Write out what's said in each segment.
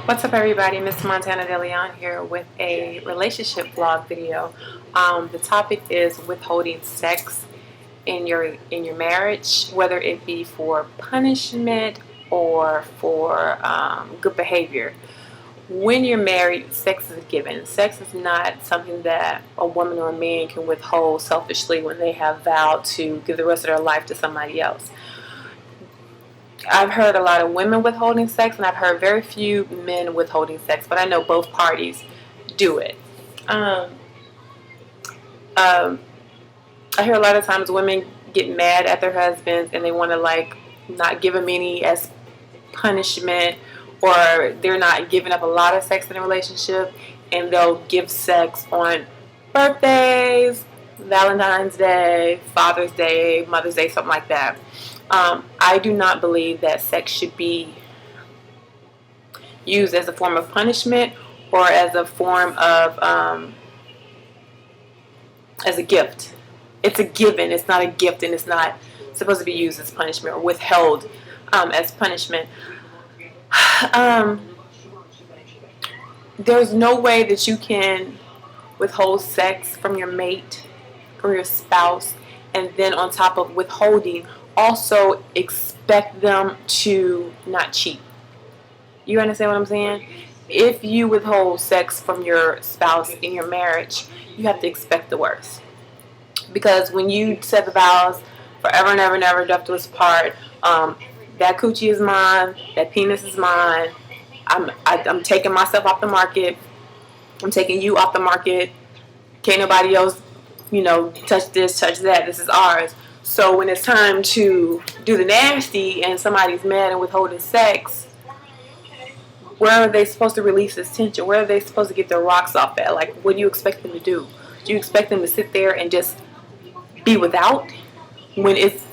What's up, everybody? Miss Montana De Leon here with a relationship vlog video. The topic is withholding sex in your marriage, whether it be for punishment or for good behavior. When you're married, sex is given. Sex is not something that a woman or a man can withhold selfishly when they have vowed to give the rest of their life to somebody else. I've heard a lot of women withholding sex, and I've heard very few men withholding sex, but I know both parties do it. I hear a lot of times women get mad at their husbands and they want to not give them any as punishment, or they're not giving up a lot of sex in a relationship, and they'll give sex on birthdays, Valentine's Day, Father's Day, Mother's Day, something like that. I do not believe that sex should be used as a form of punishment or as a form of as a gift. It's a given. It's not a gift, and it's not supposed to be used as punishment or withheld as punishment. There's no way that you can withhold sex from your mate, from your spouse, and then on top of withholding, also expect them to not cheat. You understand what I'm saying? If you withhold sex from your spouse in your marriage, you have to expect the worst. Because when you set the vows, forever and ever and ever, death do us part, that coochie is mine, that penis is mine, I'm taking myself off the market, I'm taking you off the market, can't nobody else, touch this, touch that, this is ours. So when it's time to do the nasty and somebody's mad and withholding sex, where are they supposed to release this tension? Where are they supposed to get their rocks off at? Like, what do you expect them to do? Do you expect them to sit there and just be without when it's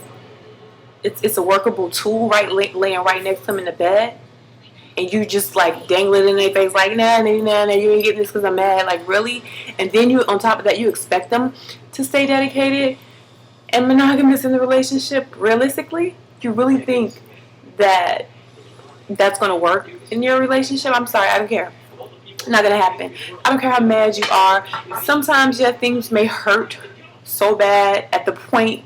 a workable tool laying right next to them in the bed, and you just dangle it in their face nah, you ain't getting this because I'm mad? Like, really? And then you, on top of that, you expect them to stay dedicated and monogamous in the relationship? Realistically, you really think that that's going to work in your relationship? I'm sorry, I don't care. Not going to happen. I don't care how mad you are. Sometimes, things may hurt so bad at the point,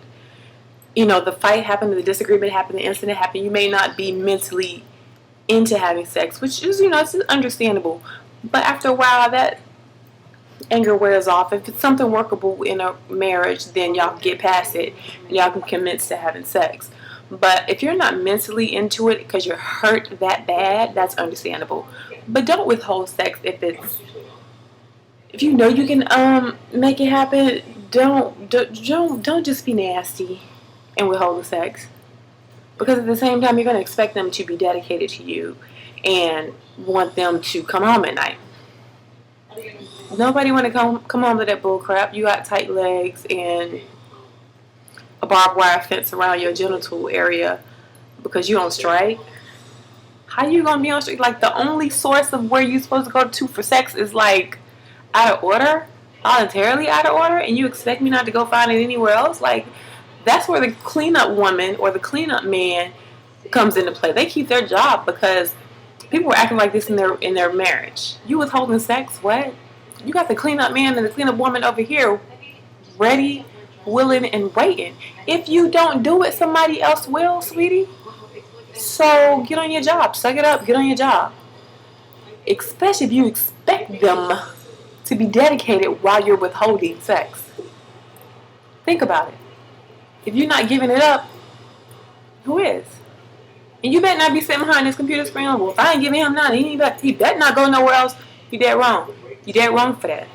the fight happened, the disagreement happened, the incident happened. You may not be mentally into having sex, which is, it's understandable. But after a while, that anger wears off. If it's something workable in a marriage, then y'all can get past it and y'all can commence to having sex. But if you're not mentally into it because you're hurt that bad, that's understandable. But don't withhold sex if you know you can make it happen. Don't just be nasty and withhold the sex, because at the same time you're going to expect them to be dedicated to you and want them to come home at night. Nobody want to come home to that bull crap. You got tight legs and a barbed wire fence around your genital area because you on strike. How you gonna be on strike? Like, the only source of where you supposed to go to for sex is out of order, voluntarily out of order, and you expect me not to go find it anywhere else? Like, that's where the cleanup woman or the cleanup man comes into play. They keep their job because people were acting like this in their marriage. You withholding sex? What? You got the cleanup man and the cleanup woman over here ready, willing, and waiting. If you don't do it, somebody else will, sweetie. So get on your job. Suck it up. Get on your job. Especially if you expect them to be dedicated while you're withholding sex. Think about it. If you're not giving it up, who is? And you better not be sitting behind this computer screen. Well, if I ain't giving him nothing, he better not go nowhere else. You dead wrong. You dead wrong for that.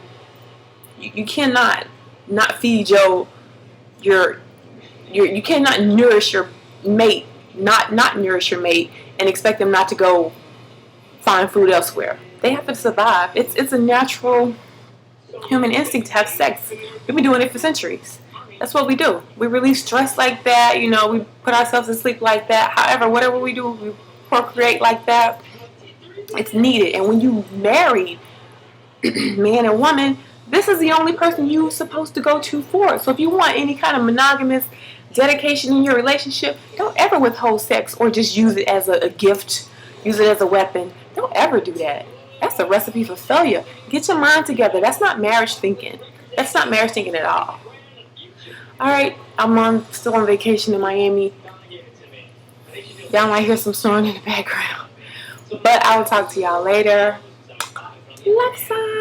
You cannot not feed you cannot nourish your mate, not nourish your mate, and expect them not to go find food elsewhere. They have to survive. It's a natural human instinct to have sex. We've been doing it for centuries. That's what we do. We release stress like that. We put ourselves to sleep like that. However, whatever we do, we procreate like that. It's needed. And when you marry man and woman, this is the only person you're supposed to go to for it. So if you want any kind of monogamous dedication in your relationship, don't ever withhold sex or just use it as a gift, use it as a weapon. Don't ever do that. That's a recipe for failure. Get your mind together. That's not marriage thinking. That's not marriage thinking at all. Alright, still on vacation in Miami. Y'all might hear some snoring in the background. But I will talk to y'all later. Love sign.